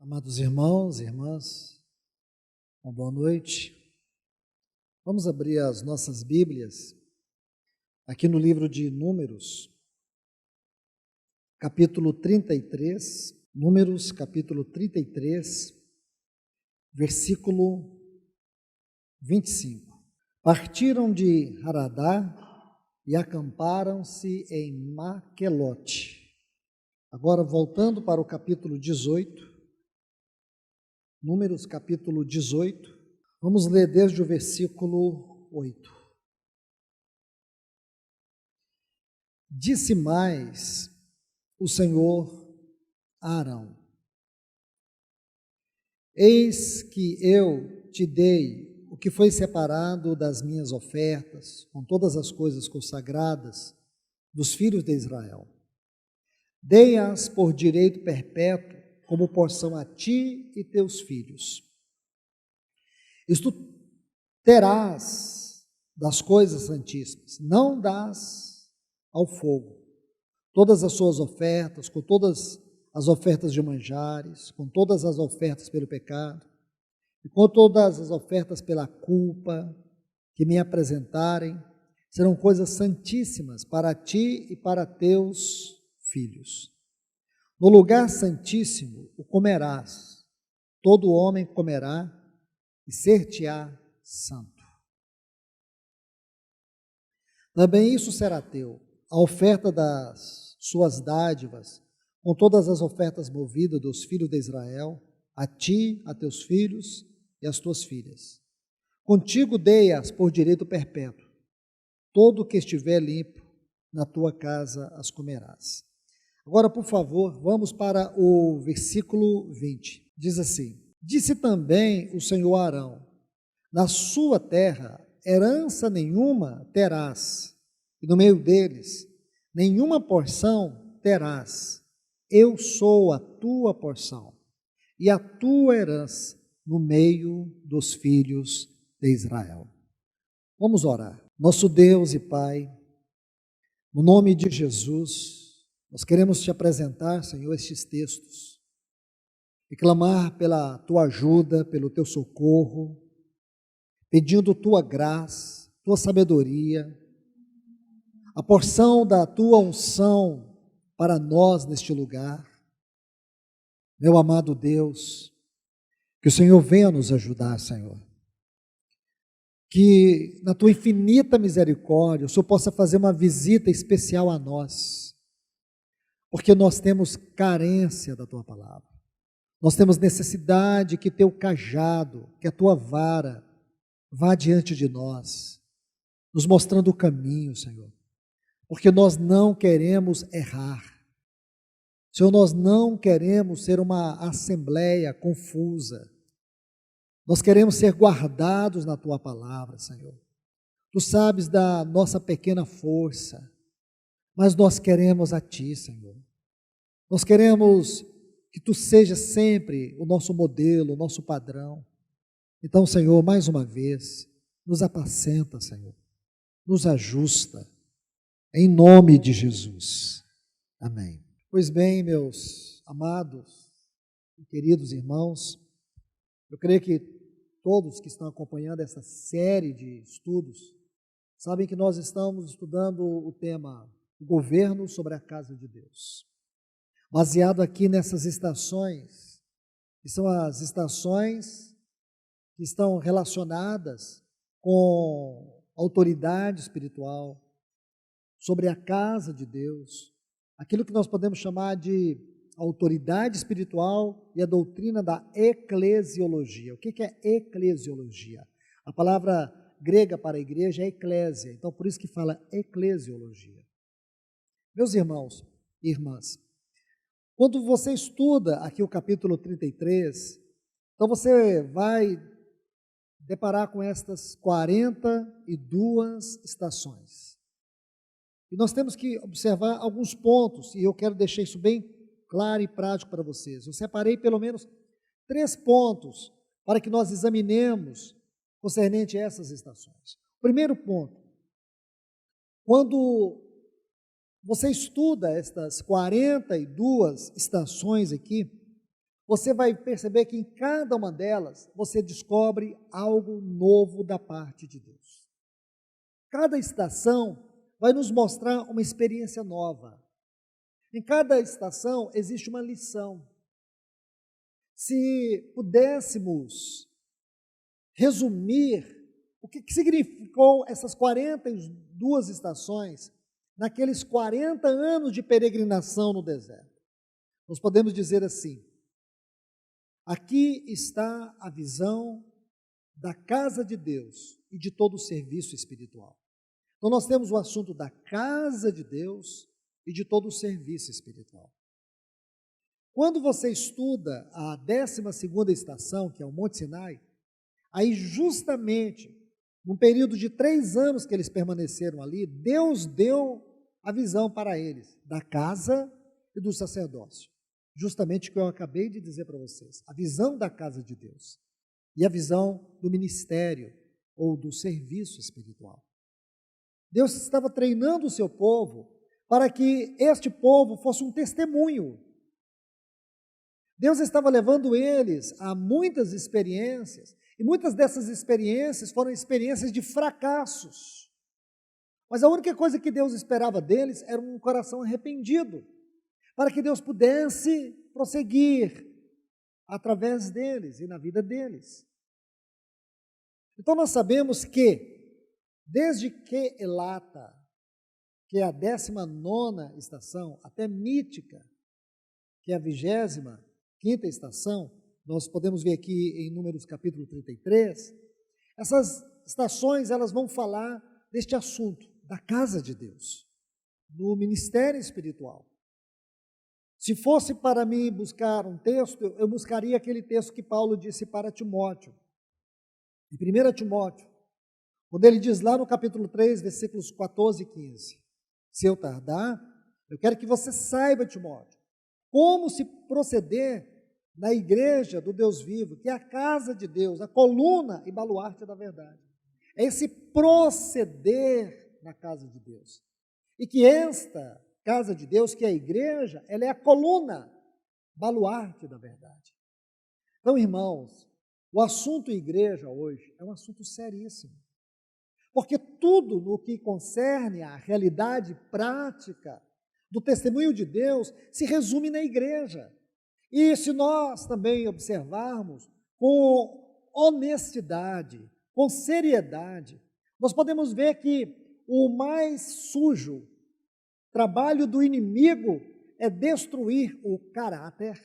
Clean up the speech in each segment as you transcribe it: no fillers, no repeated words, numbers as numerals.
Amados irmãos e irmãs, uma boa noite. Vamos abrir as nossas Bíblias aqui no livro de Números, capítulo 33, Números, capítulo 33, versículo 25. Partiram de Haradá e acamparam-se em Maquelote. Agora, voltando para o capítulo 18, Números capítulo 18, vamos ler desde o versículo 8. Disse mais o Senhor a Arão: Eis que eu te dei o que foi separado das minhas ofertas, com todas as coisas consagradas dos filhos de Israel. Dei-as por direito perpétuo, como porção a ti e teus filhos. Isto terás das coisas santíssimas, não dás ao fogo todas as suas ofertas, com todas as ofertas de manjares, com todas as ofertas pelo pecado, e com todas as ofertas pela culpa que me apresentarem, serão coisas santíssimas para ti e para teus filhos. No lugar santíssimo o comerás, todo homem comerá e ser-te-á santo. Também isso será teu, a oferta das suas dádivas, com todas as ofertas movidas dos filhos de Israel, a ti, a teus filhos e às tuas filhas. Contigo dei-as por direito perpétuo, todo o que estiver limpo na tua casa as comerás. Agora, por favor, vamos para o versículo 20. Diz assim: Disse também o Senhor a Arão: Na sua terra herança nenhuma terás, e no meio deles nenhuma porção terás. Eu sou a tua porção e a tua herança no meio dos filhos de Israel. Vamos orar. Nosso Deus e Pai, no nome de Jesus, nós queremos te apresentar, Senhor, estes textos e clamar pela tua ajuda, pelo teu socorro, pedindo tua graça, tua sabedoria, a porção da tua unção para nós neste lugar. Meu amado Deus, que o Senhor venha nos ajudar, Senhor. Que na tua infinita misericórdia o Senhor possa fazer uma visita especial a nós, porque nós temos carência da tua palavra. Nós temos necessidade que teu cajado, que a tua vara vá diante de nós, nos mostrando o caminho, Senhor. Porque nós não queremos errar. Senhor, nós não queremos ser uma assembleia confusa. Nós queremos ser guardados na tua palavra, Senhor. Tu sabes da nossa pequena força, mas nós queremos a ti, Senhor. Nós queremos que tu sejas sempre o nosso modelo, o nosso padrão. Então, Senhor, mais uma vez, nos apacenta, Senhor. Nos ajusta. Em nome de Jesus. Amém. Pois bem, meus amados e queridos irmãos, eu creio que todos que estão acompanhando essa série de estudos sabem que nós estamos estudando o tema Governo sobre a Casa de Deus. Baseado aqui nessas estações, que são as estações que estão relacionadas com autoridade espiritual, sobre a casa de Deus, aquilo que nós podemos chamar de autoridade espiritual e a doutrina da eclesiologia. O que é eclesiologia? A palavra grega para a igreja é eclésia, então por isso que fala eclesiologia. Meus irmãos e irmãs, quando você estuda aqui o capítulo 33, então você vai deparar com estas 42 estações. E nós temos que observar alguns pontos, e eu quero deixar isso bem claro e prático para vocês. Eu separei pelo menos 3 pontos para que nós examinemos concernente a essas estações. Primeiro ponto: quando você estuda estas 42 estações aqui, você vai perceber que em cada uma delas você descobre algo novo da parte de Deus. Cada estação vai nos mostrar uma experiência nova. Em cada estação existe uma lição. Se pudéssemos resumir o que significou essas 42 estações naqueles 40 anos de peregrinação no deserto, nós podemos dizer assim: aqui está a visão da casa de Deus e de todo o serviço espiritual. Então nós temos o assunto da casa de Deus e de todo o serviço espiritual. Quando você estuda a 12ª estação, que é o Monte Sinai, aí justamente, num período de 3 anos que eles permaneceram ali, Deus deu a visão para eles da casa e do sacerdócio. Justamente o que eu acabei de dizer para vocês, a visão da casa de Deus e a visão do ministério ou do serviço espiritual. Deus estava treinando o seu povo para que este povo fosse um testemunho. Deus estava levando eles a muitas experiências, e muitas dessas experiências foram experiências de fracassos. Mas a única coisa que Deus esperava deles era um coração arrependido, para que Deus pudesse prosseguir através deles e na vida deles. Então nós sabemos que, desde que Elata, que é a 19ª estação, até Mítica, que é a 25ª estação, nós podemos ver aqui em Números capítulo 33, essas estações elas vão falar deste assunto, da casa de Deus, do ministério espiritual. Se fosse para mim buscar um texto, eu buscaria aquele texto que Paulo disse para Timóteo, em 1 Timóteo, quando ele diz lá no capítulo 3, versículos 14 e 15, se eu tardar, eu quero que você saiba, Timóteo, como se proceder na igreja do Deus vivo, que é a casa de Deus, a coluna e baluarte da verdade. É esse proceder na casa de Deus. E que esta casa de Deus, que é a igreja, ela é a coluna, baluarte da verdade. Então, irmãos, o assunto igreja hoje é um assunto seríssimo. Porque tudo no que concerne à realidade prática do testemunho de Deus se resume na igreja. E se nós também observarmos com honestidade, com seriedade, nós podemos ver que o mais sujo trabalho do inimigo é destruir o caráter,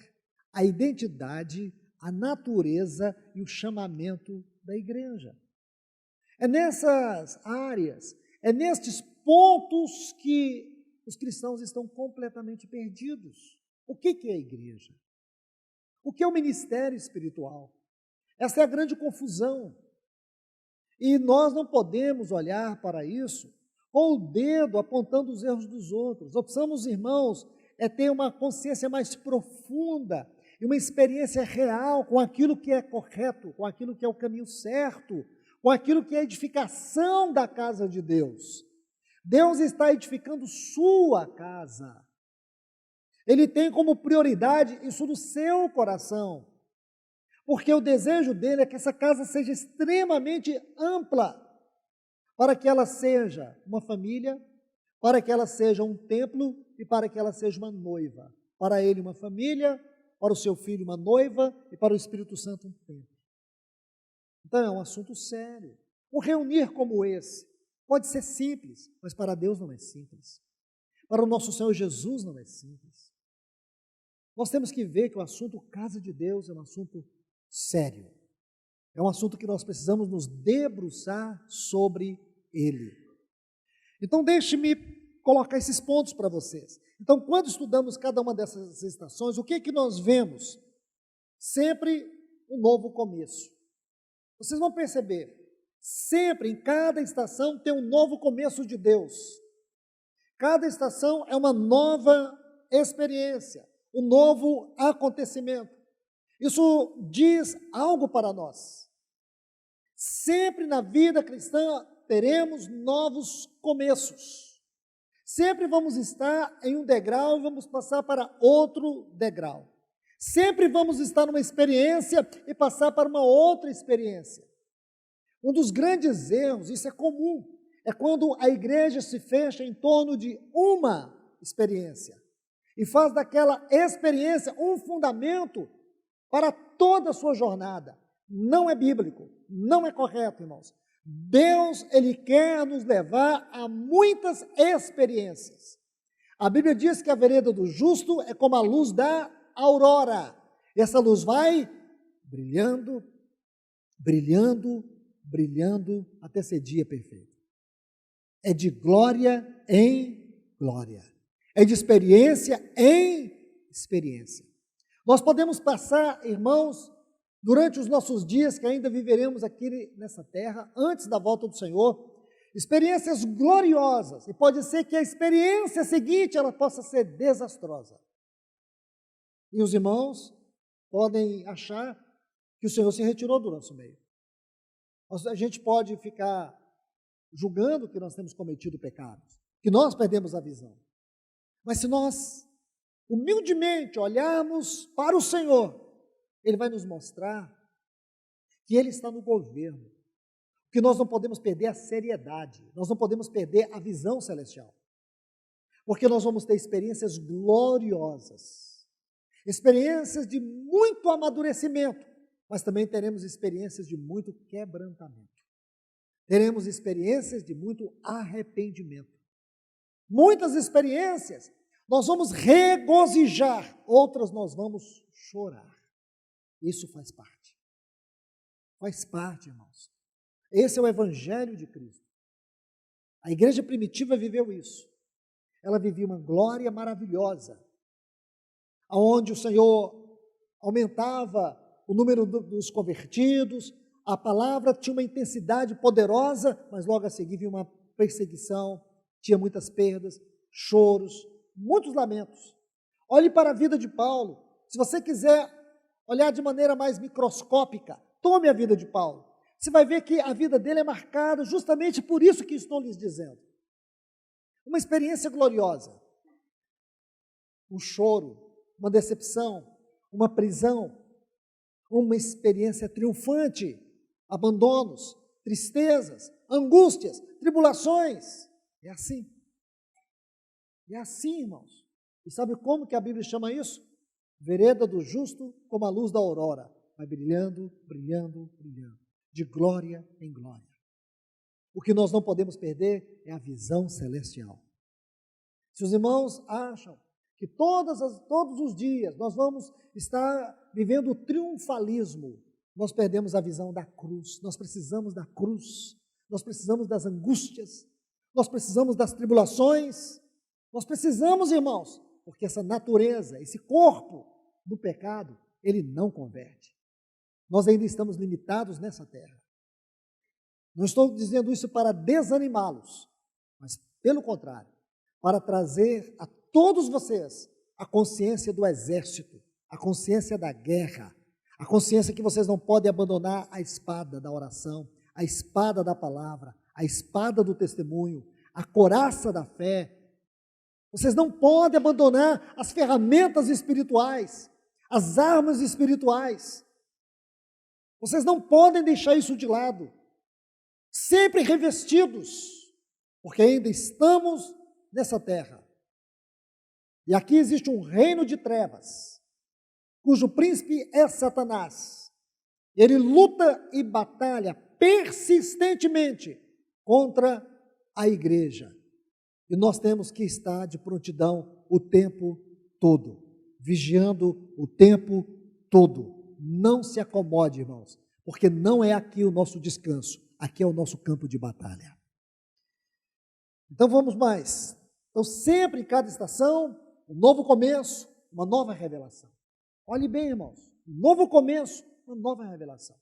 a identidade, a natureza e o chamamento da igreja. É nessas áreas, é nestes pontos que os cristãos estão completamente perdidos. O que é a igreja? O que é o ministério espiritual? Essa é a grande confusão. E nós não podemos olhar para isso com o dedo apontando os erros dos outros. Nós precisamos, irmãos, ter uma consciência mais profunda e uma experiência real com aquilo que é correto, com aquilo que é o caminho certo, com aquilo que é a edificação da casa de Deus. Deus está edificando sua casa. Ele tem como prioridade isso no seu coração, porque o desejo dele é que essa casa seja extremamente ampla, para que ela seja uma família, para que ela seja um templo e para que ela seja uma noiva. Para ele uma família, para o seu filho uma noiva e para o Espírito Santo um templo. Então é um assunto sério. Um reunir como esse pode ser simples, mas para Deus não é simples. Para o nosso Senhor Jesus não é simples. Nós temos que ver que o assunto casa de Deus é um assunto sério. É um assunto que nós precisamos nos debruçar sobre ele. Então deixe-me colocar esses pontos para vocês. Então, quando estudamos cada uma dessas estações, o que é que nós vemos? Sempre um novo começo. Vocês vão perceber, sempre em cada estação tem um novo começo de Deus. Cada estação é uma nova experiência, um novo acontecimento. Isso diz algo para nós. Sempre na vida cristã teremos novos começos. Sempre vamos estar em um degrau e vamos passar para outro degrau. Sempre vamos estar numa experiência e passar para uma outra experiência. Um dos grandes erros, isso é comum, é quando a igreja se fecha em torno de uma experiência e faz daquela experiência um fundamento para toda a sua jornada. Não é bíblico, não é correto, irmãos. Deus, Ele quer nos levar a muitas experiências. A Bíblia diz que a vereda do justo é como a luz da aurora. Essa luz vai brilhando, brilhando, brilhando até ser dia perfeito. É de glória em glória. É de experiência em experiência. Nós podemos passar, irmãos, durante os nossos dias que ainda viveremos aqui nessa terra, antes da volta do Senhor, experiências gloriosas. E pode ser que a experiência seguinte ela possa ser desastrosa. E os irmãos podem achar que o Senhor se retirou do nosso meio. A gente pode ficar julgando que nós temos cometido pecados, que nós perdemos a visão. Mas se nós humildemente olharmos para o Senhor, Ele vai nos mostrar que Ele está no governo, que nós não podemos perder a seriedade, nós não podemos perder a visão celestial, porque nós vamos ter experiências gloriosas, experiências de muito amadurecimento, mas também teremos experiências de muito quebrantamento, teremos experiências de muito arrependimento, muitas experiências nós vamos regozijar, outras nós vamos chorar. Isso faz parte, irmãos. Esse é o Evangelho de Cristo. A igreja primitiva viveu isso. Ela vivia uma glória maravilhosa, onde o Senhor aumentava o número dos convertidos, a palavra tinha uma intensidade poderosa, mas logo a seguir vinha uma perseguição, tinha muitas perdas, choros, muitos lamentos. Olhe para a vida de Paulo. Se você quiser olhar de maneira mais microscópica, tome a vida de Paulo. Você vai ver que a vida dele é marcada justamente por isso que estou lhes dizendo. Uma experiência gloriosa. Um choro, uma decepção, uma prisão, uma experiência triunfante, abandonos, tristezas, angústias, tribulações. É assim. É assim, irmãos. E sabe como que a Bíblia chama isso? Vereda do justo como a luz da aurora. Vai brilhando, brilhando, brilhando. De glória em glória. O que nós não podemos perder é a visão celestial. Se os irmãos acham que todos os dias nós vamos estar vivendo o triunfalismo, nós perdemos a visão da cruz. Nós precisamos da cruz. Nós precisamos das angústias. Nós precisamos das tribulações. Nós precisamos, irmãos, porque essa natureza, esse corpo do pecado, ele não converte. Nós ainda estamos limitados nessa terra. Não estou dizendo isso para desanimá-los, mas pelo contrário, para trazer a todos vocês a consciência do exército, a consciência da guerra, a consciência que vocês não podem abandonar a espada da oração, a espada da palavra, a espada do testemunho, a couraça da fé. Vocês não podem abandonar as ferramentas espirituais, as armas espirituais. Vocês não podem deixar isso de lado. Sempre revestidos, porque ainda estamos nessa terra. E aqui existe um reino de trevas, cujo príncipe é Satanás. Ele luta e batalha persistentemente contra a igreja. E nós temos que estar de prontidão o tempo todo, vigiando o tempo todo. Não se acomode, irmãos, porque não é aqui o nosso descanso, aqui é o nosso campo de batalha. Então vamos mais. Então sempre em cada estação, um novo começo, uma nova revelação. Olhe bem, irmãos, um novo começo, uma nova revelação.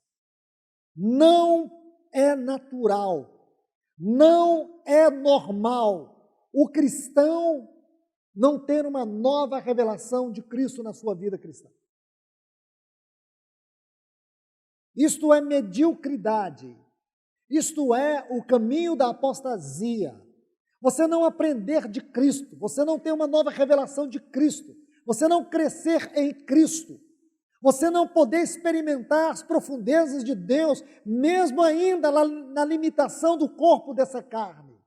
Não é natural, não é normal o cristão não ter uma nova revelação de Cristo na sua vida cristã. Isto é mediocridade, isto é o caminho da apostasia. Você não aprender de Cristo, você não ter uma nova revelação de Cristo, você não crescer em Cristo, você não poder experimentar as profundezas de Deus, mesmo ainda na limitação do corpo dessa carne.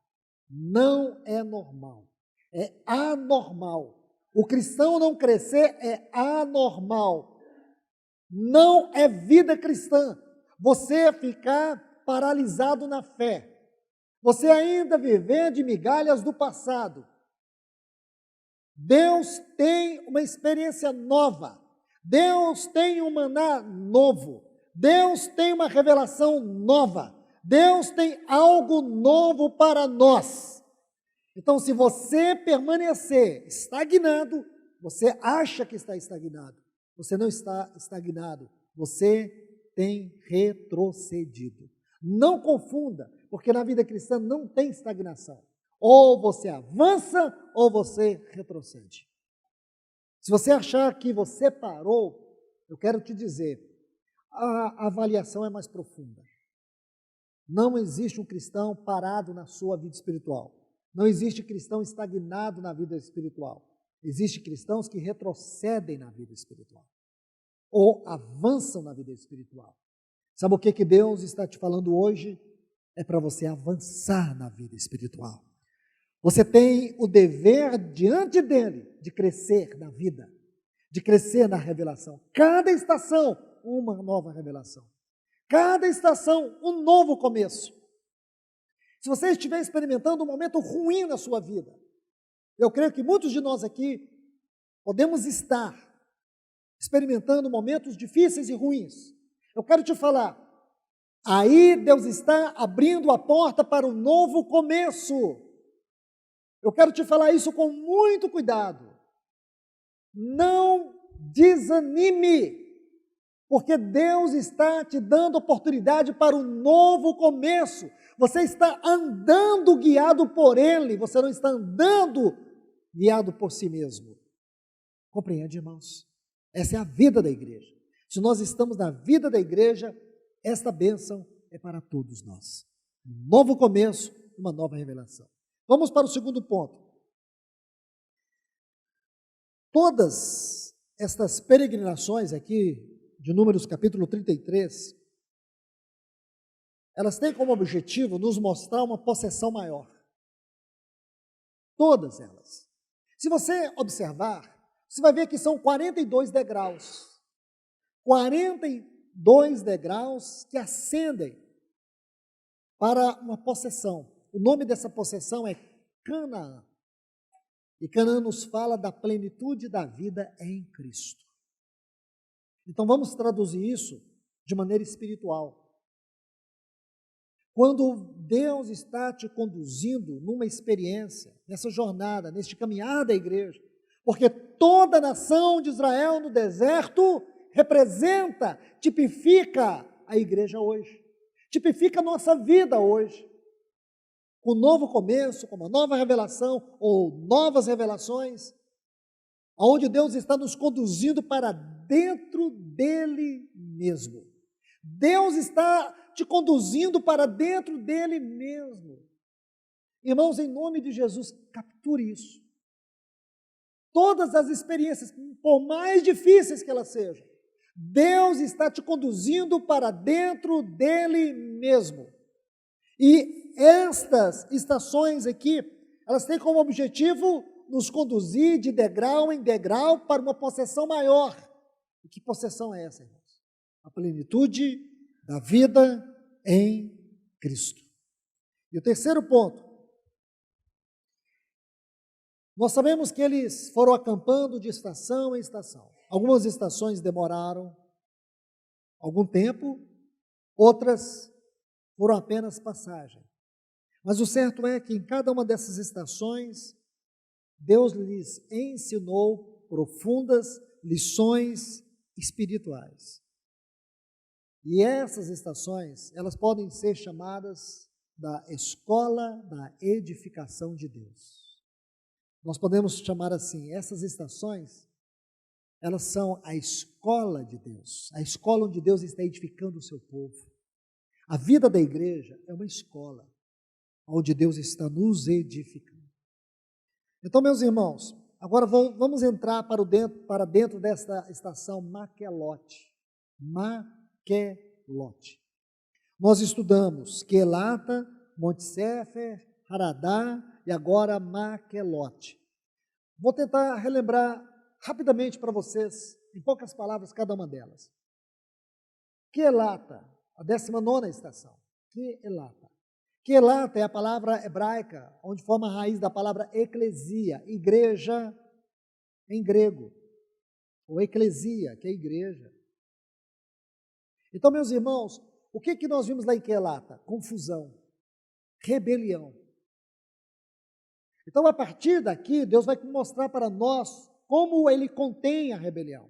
Não é normal, é anormal. O cristão não crescer é anormal. Não é vida cristã. Você ficar paralisado na fé. Você ainda viver de migalhas do passado. Deus tem uma experiência nova. Deus tem um maná novo. Deus tem uma revelação nova. Deus tem algo novo para nós. Então, se você permanecer estagnado, você acha que está estagnado. Você não está estagnado. Você tem retrocedido. Não confunda, porque na vida cristã não tem estagnação. Ou você avança ou você retrocede. Se você achar que você parou, eu quero te dizer, a avaliação é mais profunda. Não existe um cristão parado na sua vida espiritual. Não existe cristão estagnado na vida espiritual. Existem cristãos que retrocedem na vida espiritual. Ou avançam na vida espiritual. Sabe o que Deus está te falando hoje? É para você avançar na vida espiritual. Você tem o dever diante dele de crescer na vida, de crescer na revelação. Cada estação, uma nova revelação. Cada estação, um novo começo. Se você estiver experimentando um momento ruim na sua vida, eu creio que muitos de nós aqui podemos estar experimentando momentos difíceis e ruins. Eu quero te falar, aí Deus está abrindo a porta para um novo começo. Eu quero te falar isso com muito cuidado. Não desanime, porque Deus está te dando oportunidade para um novo começo. Você está andando guiado por Ele, você não está andando guiado por si mesmo. Compreende, irmãos? Essa é a vida da igreja. Se nós estamos na vida da igreja, esta bênção é para todos nós. Um novo começo, uma nova revelação. Vamos para o segundo ponto. Todas estas peregrinações aqui, de Números capítulo 33, elas têm como objetivo nos mostrar uma possessão maior. Todas elas. Se você observar, você vai ver que são 42 degraus. 42 degraus que ascendem para uma possessão. O nome dessa possessão é Canaã. E Canaã nos fala da plenitude da vida em Cristo. Então vamos traduzir isso de maneira espiritual. Quando Deus está te conduzindo numa experiência, nessa jornada, neste caminhar da igreja, porque toda a nação de Israel no deserto representa, tipifica a igreja hoje, tipifica a nossa vida hoje. Com um novo começo, com uma nova revelação ou novas revelações, onde Deus está nos conduzindo para dentro dele mesmo. Deus está te conduzindo para dentro dele mesmo. Irmãos, em nome de Jesus, capture isso. Todas as experiências, por mais difíceis que elas sejam, Deus está te conduzindo para dentro dele mesmo. E estas estações aqui, elas têm como objetivo nos conduzir de degrau em degrau para uma possessão maior. E que possessão é essa, irmãos? A plenitude da vida em Cristo. E o terceiro ponto, nós sabemos que eles foram acampando de estação em estação. Algumas estações demoraram algum tempo, outras foram apenas passagem. Mas o certo é que em cada uma dessas estações, Deus lhes ensinou profundas lições espirituais. E essas estações, elas podem ser chamadas da escola da edificação de Deus. Nós podemos chamar assim, essas estações, elas são a escola de Deus, a escola onde Deus está edificando o seu povo. A vida da igreja é uma escola, onde Deus está nos edificando. Então, meus irmãos, agora vamos entrar para dentro desta estação Maquelote. Maquelote. Nós estudamos Quelata, Monte Sefer, Haradá e agora Maquelote. Vou tentar relembrar rapidamente para vocês, em poucas palavras, cada uma delas. Quelata, a 19ª estação. Quelata. Quelata é a palavra hebraica, onde forma a raiz da palavra eclesia, igreja em grego, ou eclesia, que é igreja. Então, meus irmãos, o que nós vimos lá em Quelata? Confusão, rebelião. Então, a partir daqui, Deus vai mostrar para nós como Ele contém a rebelião.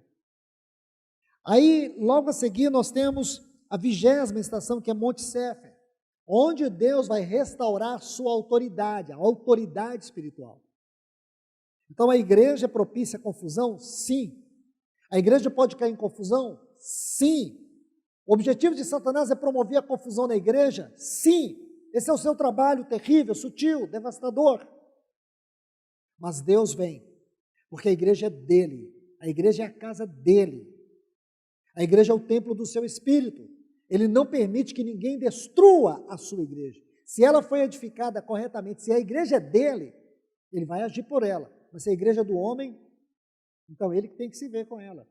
Aí, logo a seguir, nós temos a 20ª estação, que é Monte Sefer, onde Deus vai restaurar sua autoridade, a autoridade espiritual. Então, a igreja é propícia à confusão? Sim. A igreja pode cair em confusão? Sim. O objetivo de Satanás é promover a confusão na igreja? Sim. Esse é o seu trabalho terrível, sutil, devastador. Mas Deus vem, porque a igreja é dele, a igreja é a casa dele, a igreja é o templo do seu espírito. Ele não permite que ninguém destrua a sua igreja. Se ela foi edificada corretamente, se a igreja é dele, ele vai agir por ela. Mas se a igreja é do homem, então ele que tem que se ver com ela.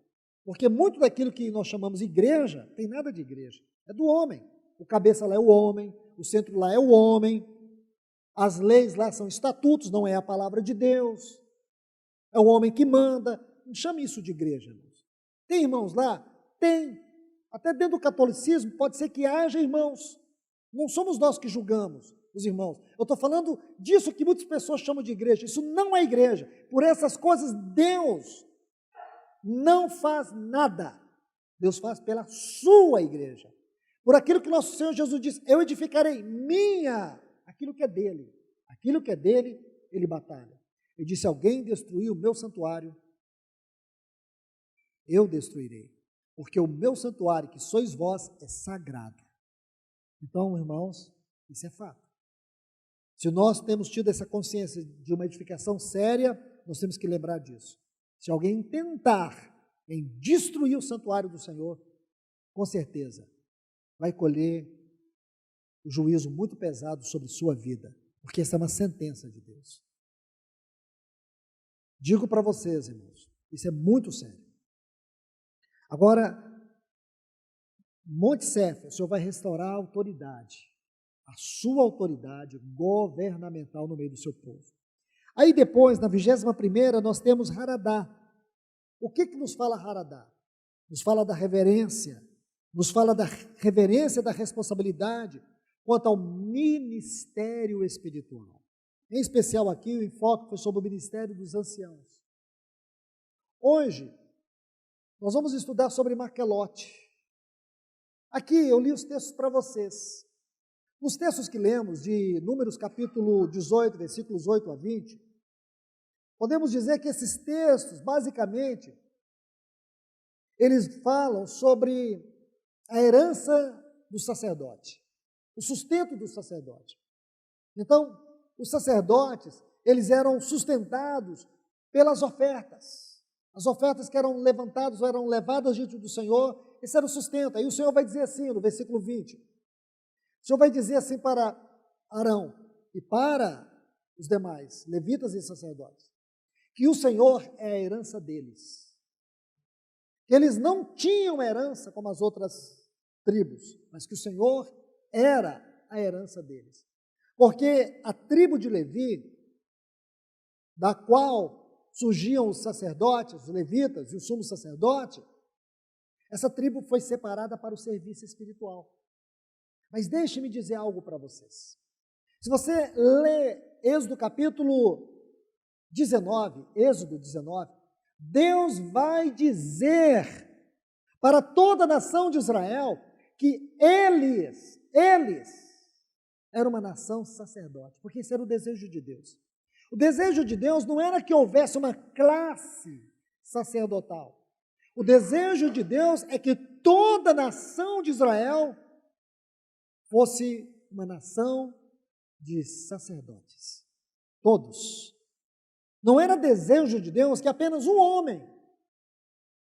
Porque muito daquilo que nós chamamos de igreja, tem nada de igreja, é do homem. O cabeça lá é o homem, o centro lá é o homem, as leis lá são estatutos, não é a palavra de Deus, é o homem que manda. Não chame isso de igreja, irmãos. Tem irmãos lá? Tem. Até dentro do catolicismo pode ser que haja irmãos. Não somos nós que julgamos os irmãos. Eu estou falando disso que muitas pessoas chamam de igreja. Isso não é igreja. Por essas coisas, Deus não faz nada. Deus faz pela sua igreja. Por aquilo que nosso Senhor Jesus disse, eu edificarei aquilo que é dele. Aquilo que é dele, ele batalha. Ele disse, alguém destruiu o meu santuário, eu destruirei. Porque o meu santuário, que sois vós, é sagrado. Então, irmãos, isso é fato. Se nós temos tido essa consciência de uma edificação séria, nós temos que lembrar disso. Se alguém tentar em destruir o santuário do Senhor, com certeza vai colher o juízo muito pesado sobre sua vida, porque essa é uma sentença de Deus. Digo para vocês, irmãos, isso é muito sério. Agora, Monte Sefer, o Senhor vai restaurar a autoridade, a sua autoridade governamental no meio do seu povo. Aí depois, na 21ª, nós temos Haradá. O que nos fala Haradá? Nos fala da reverência, nos fala da reverência da responsabilidade quanto ao ministério espiritual. Em especial aqui, o enfoque foi sobre o ministério dos anciãos. Hoje, nós vamos estudar sobre Maquelote. Aqui eu li os textos para vocês. Os textos que lemos de Números capítulo 18, versículos 8 a 20, podemos dizer que esses textos, basicamente, eles falam sobre a herança do sacerdote, o sustento do sacerdote. Então, os sacerdotes, eles eram sustentados pelas ofertas. As ofertas que eram levantadas ou eram levadas diante do Senhor, esse era o sustento. Aí o Senhor vai dizer assim, no versículo 20, o Senhor vai dizer assim para Arão e para os demais, levitas e sacerdotes, que o Senhor é a herança deles. Eles não tinham herança como as outras tribos, mas que o Senhor era a herança deles. Porque a tribo de Levi, da qual surgiam os sacerdotes, os levitas e o sumo sacerdote, essa tribo foi separada para o serviço espiritual. Mas deixe-me dizer algo para vocês. Se você lê Êxodo capítulo 19, Deus vai dizer para toda a nação de Israel que eles eram uma nação sacerdote, porque esse era o desejo de Deus. O desejo de Deus não era que houvesse uma classe sacerdotal. O desejo de Deus é que toda a nação de Israel fosse uma nação de sacerdotes. Todos. Não era desejo de Deus que apenas um homem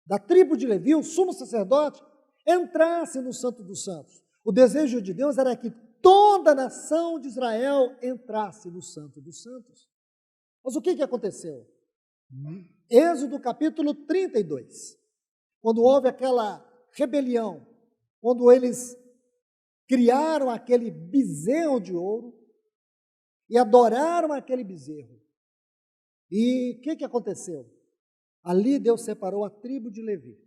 da tribo de Levi, o sumo sacerdote, entrasse no Santo dos Santos. O desejo de Deus era que toda a nação de Israel entrasse no Santo dos Santos. Mas o que aconteceu? Êxodo capítulo 32, quando houve aquela rebelião, quando eles criaram aquele bezerro de ouro e adoraram aquele bezerro. E o que aconteceu? Ali Deus separou a tribo de Levi.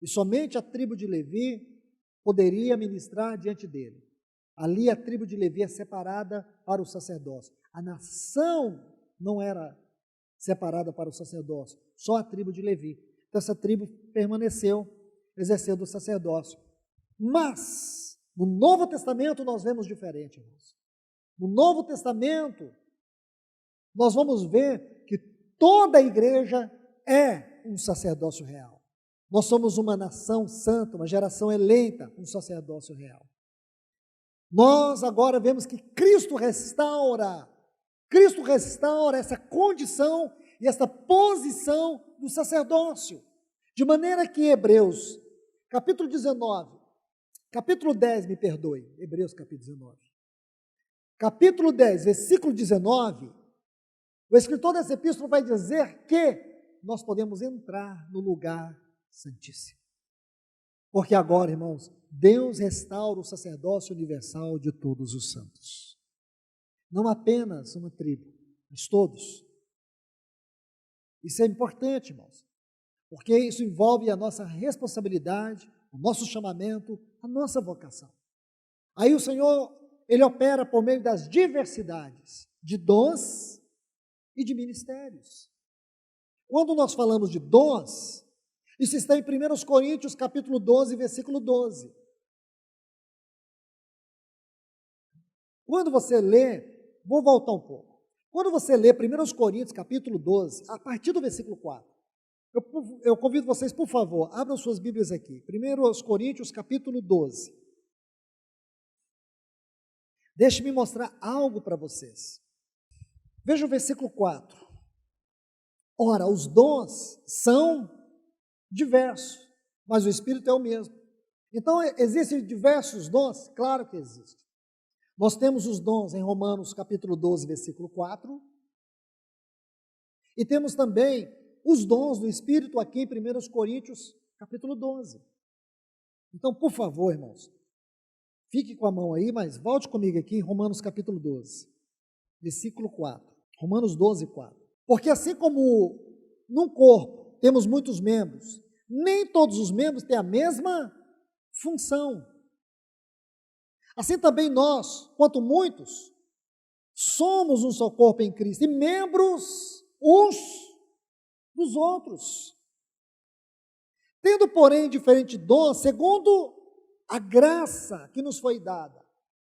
E somente a tribo de Levi poderia ministrar diante dele. Ali a tribo de Levi é separada para o sacerdócio. A nação não era separada para o sacerdócio, só a tribo de Levi. Então essa tribo permaneceu exercendo o sacerdócio. Mas, no Novo Testamento nós vemos diferente, irmãos. No Novo Testamento, nós vamos ver que toda a igreja é um sacerdócio real. Nós somos uma nação santa, uma geração eleita, um sacerdócio real. Nós agora vemos que Cristo restaura essa condição e essa posição do sacerdócio. De maneira que Hebreus, capítulo 19, capítulo 10, me perdoe, Hebreus capítulo 19. Capítulo 10, versículo 19, o escritor dessa epístola vai dizer que nós podemos entrar no lugar santíssimo. Porque agora, irmãos, Deus restaura o sacerdócio universal de todos os santos. Não apenas uma tribo, mas todos. Isso é importante, irmãos, porque isso envolve a nossa responsabilidade, o nosso chamamento, a nossa vocação. Aí o Senhor, Ele opera por meio das diversidades de dons e de ministérios. Quando nós falamos de dons, isso está em 1 Coríntios, capítulo 12, versículo 12. Quando você lê, vou voltar um pouco. Quando você lê 1 Coríntios, capítulo 12, a partir do versículo 4, eu convido vocês, por favor, abram suas Bíblias aqui. 1 Coríntios, capítulo 12. Deixe-me mostrar algo para vocês. Veja o versículo 4. Ora, os dons são diversos, mas o Espírito é o mesmo. Então, existem diversos dons? Claro que existem. Nós temos os dons em Romanos capítulo 12, versículo 4, e temos também os dons do Espírito aqui em 1 Coríntios capítulo 12. Então, por favor, irmãos, fique com a mão aí, mas volte comigo aqui em Romanos capítulo 12, versículo 4. Romanos 12, 4. Porque assim como num corpo temos muitos membros, nem todos os membros têm a mesma função. Assim também nós, quanto muitos, somos um só corpo em Cristo e membros uns dos outros. Tendo, porém, diferente dom, segundo a graça que nos foi dada.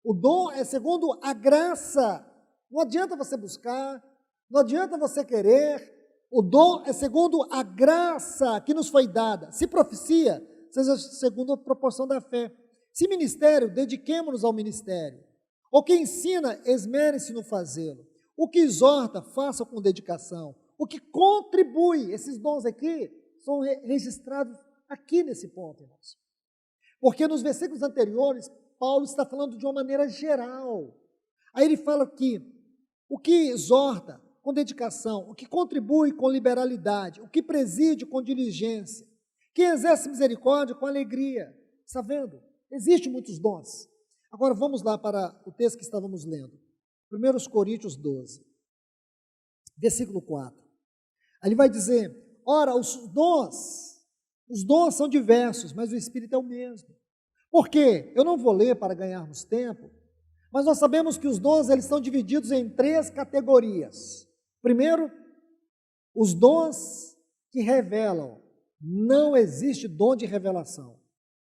O dom é segundo a graça. Não adianta você buscar, não adianta você querer. O dom é segundo a graça que nos foi dada. Se profecia, seja segundo a proporção da fé. Se ministério, dediquemo-nos ao ministério. O que ensina, esmere-se no fazê-lo. O que exorta, faça com dedicação. O que contribui, esses dons aqui, são registrados aqui nesse ponto, irmãos. Porque nos versículos anteriores, Paulo está falando de uma maneira geral. Aí ele fala que o que exorta com dedicação, o que contribui com liberalidade, o que preside com diligência, quem exerce misericórdia com alegria. Está vendo? Existem muitos dons. Agora vamos lá para o texto que estávamos lendo. 1 Coríntios 12, versículo 4. Ali vai dizer, ora, os dons são diversos, mas o Espírito é o mesmo. Por quê? Eu não vou ler para ganharmos tempo, mas nós sabemos que os dons eles estão divididos em 3 categorias. Primeiro, os dons que revelam. Não existe dom de revelação.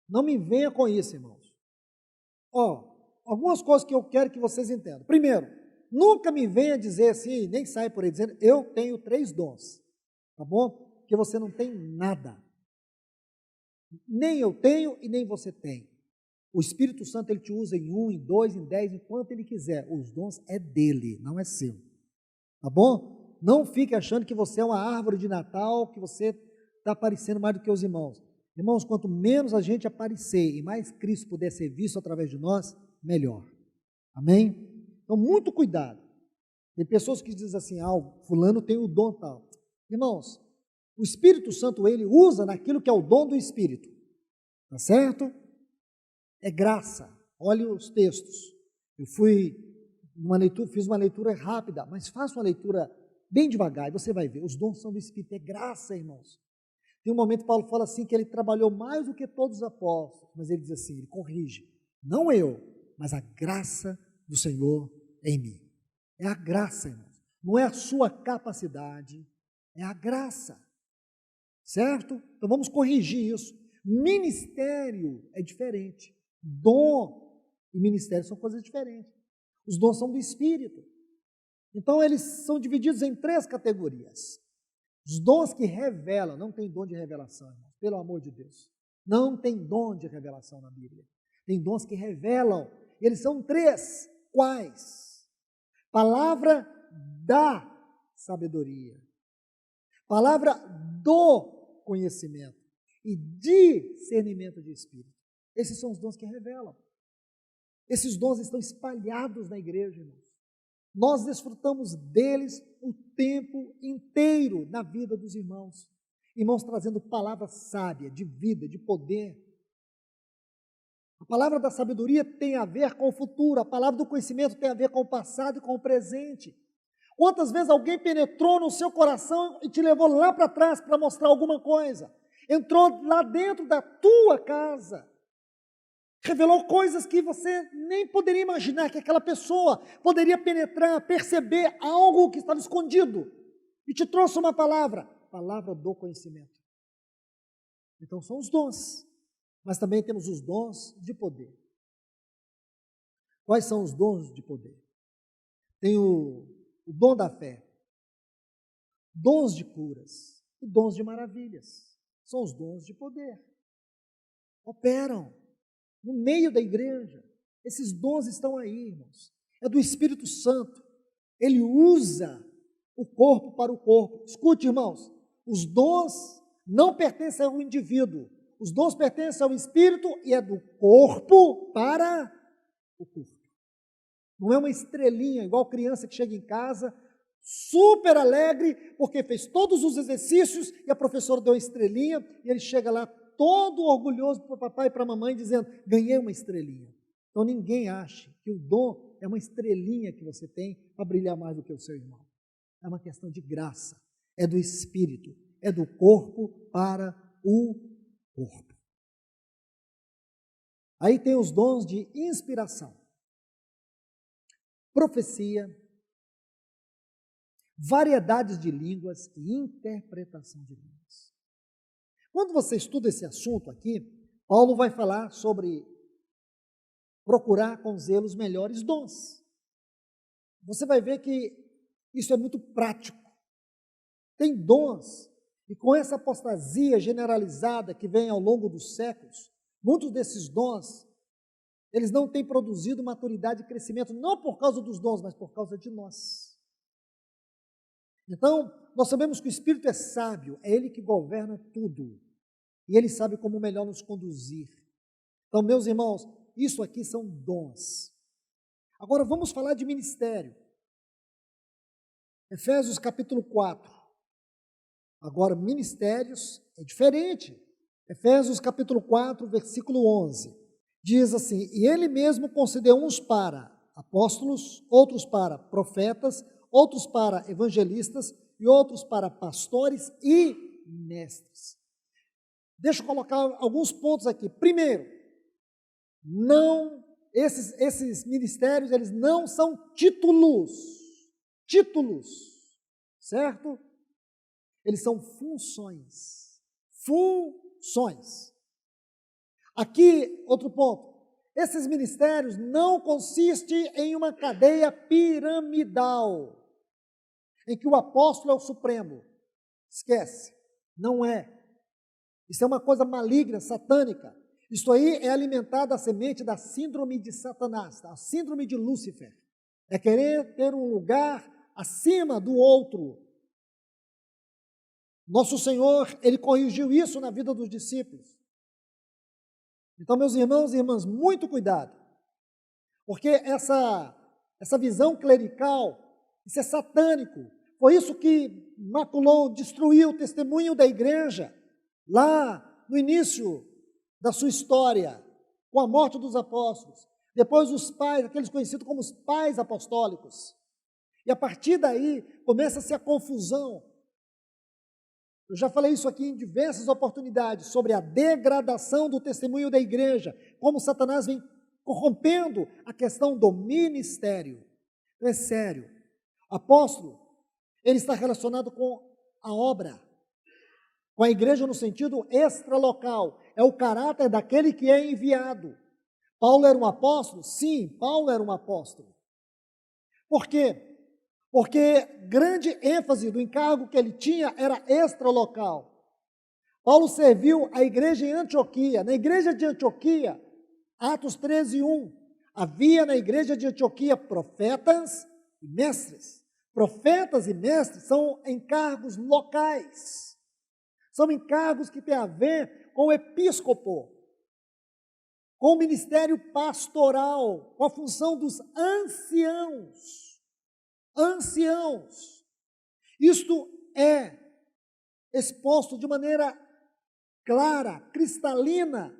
Não me venha com isso, irmãos. Algumas coisas que eu quero que vocês entendam. Primeiro, nunca me venha dizer assim, nem sai por aí dizendo, eu tenho 3 dons. Tá bom? Porque você não tem nada. Nem eu tenho e nem você tem. O Espírito Santo, ele te usa em 1, em 2, em 10, enquanto ele quiser. Os dons é dele, não é seu. Tá bom? não fique achando que você é uma árvore de Natal, que você está aparecendo mais do que os irmãos. Irmãos, quanto menos a gente aparecer e mais Cristo puder ser visto através de nós, melhor. Amém? Então, muito cuidado. Tem pessoas que dizem assim, fulano tem o dom tal. Irmãos, o Espírito Santo, ele usa naquilo que é o dom do Espírito. Tá certo? É graça. Olhe os textos. Eu fiz uma leitura rápida, mas faça uma leitura bem devagar e você vai ver. Os dons são do Espírito, é graça, irmãos. Tem um momento que Paulo fala assim, que ele trabalhou mais do que todos os apóstolos, mas ele diz assim, ele corrige, não eu, mas a graça do Senhor em mim. É a graça, irmãos. Não é a sua capacidade, é a graça. Certo? Então vamos corrigir isso. Ministério é diferente. Dom e ministério são coisas diferentes. Os dons são do Espírito. Então eles são divididos em 3 categorias. Os dons que revelam, não tem dom de revelação, irmãos, pelo amor de Deus. Não tem dom de revelação na Bíblia. Tem dons que revelam. Eles são 3. Quais? Palavra da sabedoria. Palavra do conhecimento. E discernimento de espírito. Esses são os dons que revelam. Esses dons estão espalhados na igreja, irmãos. Nós desfrutamos deles o tempo inteiro na vida dos irmãos. Irmãos trazendo palavra sábia, de vida, de poder. A palavra da sabedoria tem a ver com o futuro, a palavra do conhecimento tem a ver com o passado e com o presente. Quantas vezes alguém penetrou no seu coração e te levou lá para trás para mostrar alguma coisa? Entrou lá dentro da tua casa. Revelou coisas que você nem poderia imaginar que aquela pessoa poderia penetrar, perceber algo que estava escondido. E te trouxe uma palavra do conhecimento. Então são os dons, mas também temos os dons de poder. Quais são os dons de poder? Tem o dom da fé, dons de curas e dons de maravilhas. São os dons de poder. Operam no meio da igreja. Esses dons estão aí, irmãos. É do Espírito Santo. Ele usa o corpo para o corpo. Escute, irmãos, os dons não pertencem ao indivíduo. Os dons pertencem ao Espírito e é do corpo para o corpo. Não é uma estrelinha, igual criança que chega em casa, super alegre, porque fez todos os exercícios e a professora deu uma estrelinha e ele chega lá todo orgulhoso para o papai e para a mamãe, dizendo, ganhei uma estrelinha. Então ninguém ache que o dom é uma estrelinha que você tem para brilhar mais do que o seu irmão. É uma questão de graça, é do Espírito, é do corpo para o corpo. Aí tem os dons de inspiração, profecia, variedades de línguas e interpretação de línguas. Quando você estuda esse assunto aqui, Paulo vai falar sobre procurar com zelo os melhores dons. Você vai ver que isso é muito prático. Tem dons, e com essa apostasia generalizada que vem ao longo dos séculos, muitos desses dons, eles não têm produzido maturidade e crescimento, não por causa dos dons, mas por causa de nós. Então, nós sabemos que o Espírito é sábio, é Ele que governa tudo, e Ele sabe como melhor nos conduzir. Então, meus irmãos, isso aqui são dons. Agora, vamos falar de ministério. Efésios capítulo 4. Agora, ministérios é diferente. Efésios capítulo 4, versículo 11. Diz assim, e Ele mesmo concedeu uns para apóstolos, outros para profetas, outros para evangelistas e outros para pastores e mestres. Deixa eu colocar alguns pontos aqui. Primeiro, esses ministérios, eles não são títulos, certo? Eles são funções. Aqui, outro ponto. Esses ministérios não consistem em uma cadeia piramidal, em que o apóstolo é o supremo. Esquece, não é. Isso é uma coisa maligna, satânica. Isso aí é alimentar da semente da síndrome de Satanás, a síndrome de Lúcifer. É querer ter um lugar acima do outro, Nosso Senhor, Ele corrigiu isso na vida dos discípulos. Então, meus irmãos e irmãs, muito cuidado, porque essa visão clerical, isso é satânico. Foi isso que maculou, destruiu o testemunho da igreja, lá no início da sua história, com a morte dos apóstolos. Depois os pais, aqueles conhecidos como os pais apostólicos. E a partir daí, começa-se a confusão. Eu já falei isso aqui em diversas oportunidades, sobre a degradação do testemunho da igreja, como Satanás vem corrompendo a questão do ministério. É sério. Apóstolo, ele está relacionado com a obra, com a igreja no sentido extralocal. É o caráter daquele que é enviado. Paulo era um apóstolo? Sim, Paulo era um apóstolo. Por quê? Porque grande ênfase do encargo que ele tinha era extralocal. Paulo serviu a igreja em Antioquia. Na igreja de Antioquia, Atos 13:1, havia na igreja de Antioquia profetas e mestres. Profetas e mestres são encargos locais. São encargos que têm a ver com o episcopo, com o ministério pastoral, com a função dos anciãos. Anciãos. Isto é exposto de maneira clara, cristalina,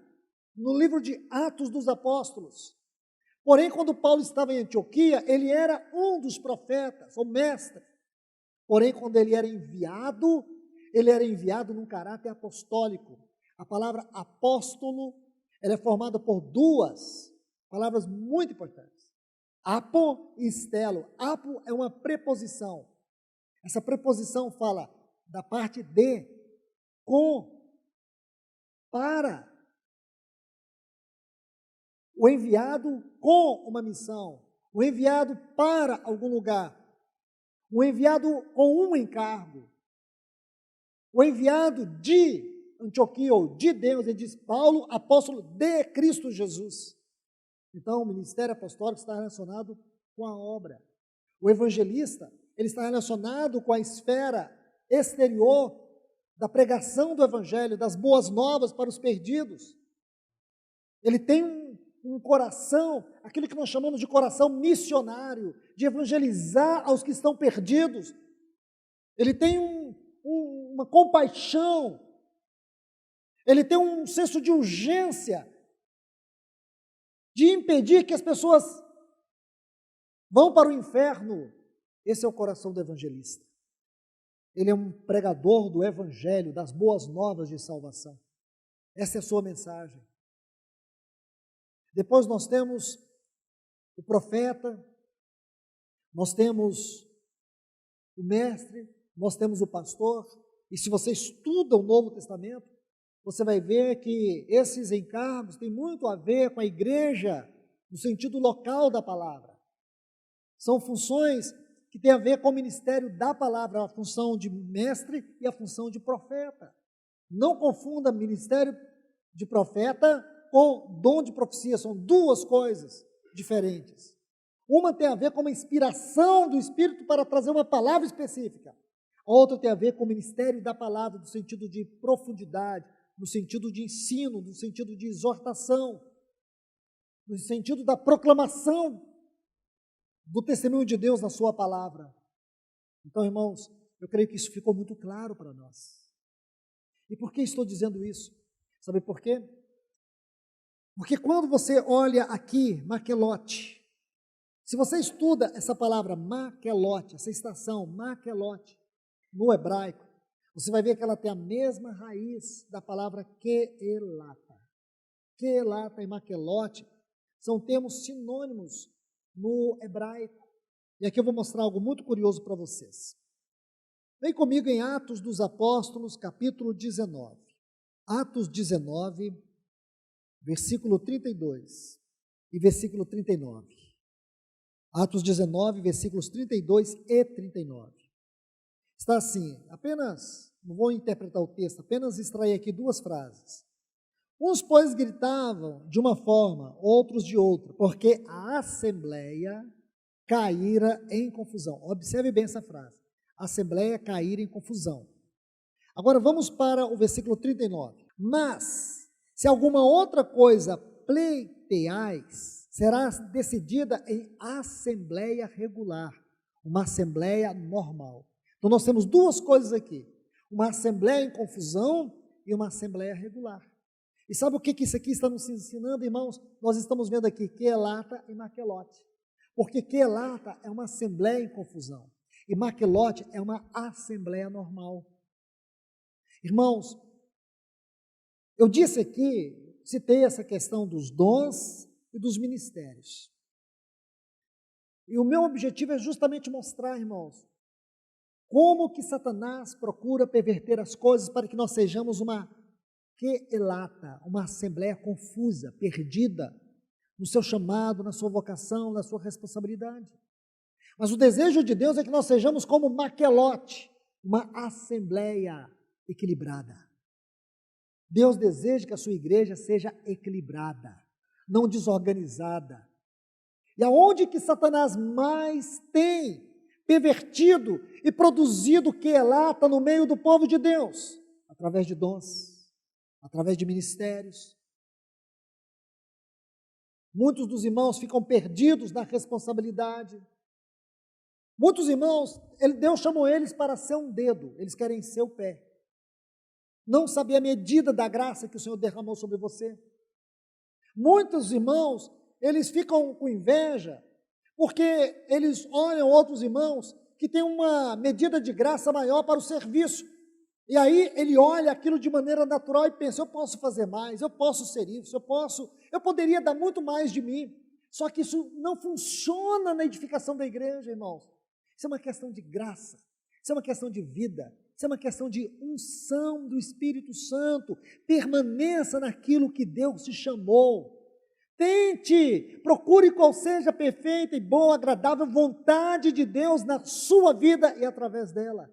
no livro de Atos dos Apóstolos. Porém, quando Paulo estava em Antioquia, ele era um dos profetas, o mestre. Porém, quando ele era enviado num caráter apostólico. A palavra apóstolo, ela é formada por duas palavras muito importantes. Apo e stelo. Apo é uma preposição. Essa preposição fala da parte de, com, para. O enviado com uma missão. O enviado para algum lugar. O enviado com um encargo. O enviado de Antioquia ou de Deus, ele diz Paulo, apóstolo de Cristo Jesus. Então, o ministério apostólico está relacionado com a obra. O evangelista, ele está relacionado com a esfera exterior da pregação do evangelho, das boas novas para os perdidos. Ele tem um coração, aquilo que nós chamamos de coração missionário, de evangelizar aos que estão perdidos. Ele tem uma compaixão, ele tem um senso de urgência, de impedir que as pessoas vão para o inferno. Esse é o coração do evangelista. Ele é um pregador do evangelho, das boas novas de salvação. Essa é a sua mensagem. Depois nós temos o profeta, nós temos o mestre, nós temos o pastor. E se você estuda o Novo Testamento, você vai ver que esses encargos têm muito a ver com a igreja, no sentido local da palavra. São funções que têm a ver com o ministério da palavra, a função de mestre e a função de profeta. Não confunda ministério de profeta com dom de profecia, são duas coisas diferentes. Uma tem a ver com uma inspiração do Espírito para trazer uma palavra específica. A outra tem a ver com o ministério da palavra, no sentido de profundidade, no sentido de ensino, no sentido de exortação, no sentido da proclamação do testemunho de Deus na sua palavra. Então, irmãos, eu creio que isso ficou muito claro para nós. E por que estou dizendo isso? Sabe por quê? Porque quando você olha aqui, maquelote, se você estuda essa palavra maquelote, essa estação, maquelote, no hebraico, você vai ver que ela tem a mesma raiz da palavra quelata. Quelata e maquelote são termos sinônimos no hebraico. E aqui eu vou mostrar algo muito curioso para vocês. Vem comigo em Atos dos Apóstolos, capítulo 19. Atos 19, versículo 32 e versículo 39. Atos 19, versículos 32 e 39. Está assim, apenas, não vou interpretar o texto, apenas extrair aqui duas frases. Uns, pois, gritavam de uma forma, outros de outra, porque a assembleia caíra em confusão. Observe bem essa frase. A assembleia caíra em confusão. Agora vamos para o versículo 39. Mas, se alguma outra coisa pleiteais, será decidida em assembleia regular, uma assembleia normal. Então nós temos duas coisas aqui, uma assembleia em confusão e uma assembleia regular. E sabe o que isso aqui está nos ensinando, irmãos? Nós estamos vendo aqui Quelata e Maquelote. Porque Quelata é uma assembleia em confusão e Maquelote é uma assembleia normal. Irmãos, eu disse aqui, citei essa questão dos dons e dos ministérios. E o meu objetivo é justamente mostrar, irmãos, como que Satanás procura perverter as coisas para que nós sejamos uma quelata, uma assembleia confusa, perdida no seu chamado, na sua vocação, na sua responsabilidade. Mas o desejo de Deus é que nós sejamos como Maquelote, uma assembleia equilibrada. Deus deseja que a sua igreja seja equilibrada, não desorganizada. E aonde que Satanás mais tem pervertido e produzido quelata no meio do povo de Deus? Através de dons, através de ministérios. Muitos dos irmãos ficam perdidos na responsabilidade. Muitos irmãos, Deus chamou eles para ser um dedo, eles querem ser o pé. Não saber a medida da graça que o Senhor derramou sobre você. Muitos irmãos, eles ficam com inveja, porque eles olham outros irmãos que têm uma medida de graça maior para o serviço. E aí ele olha aquilo de maneira natural e pensa, eu posso fazer mais, eu posso ser isso, eu poderia dar muito mais de mim. Só que isso não funciona na edificação da igreja, irmãos. Isso é uma questão de graça, isso é uma questão de vida, isso é uma questão de unção do Espírito Santo. Permaneça naquilo que Deus te chamou. Tente, procure qual seja a perfeita e boa, agradável vontade de Deus na sua vida e através dela.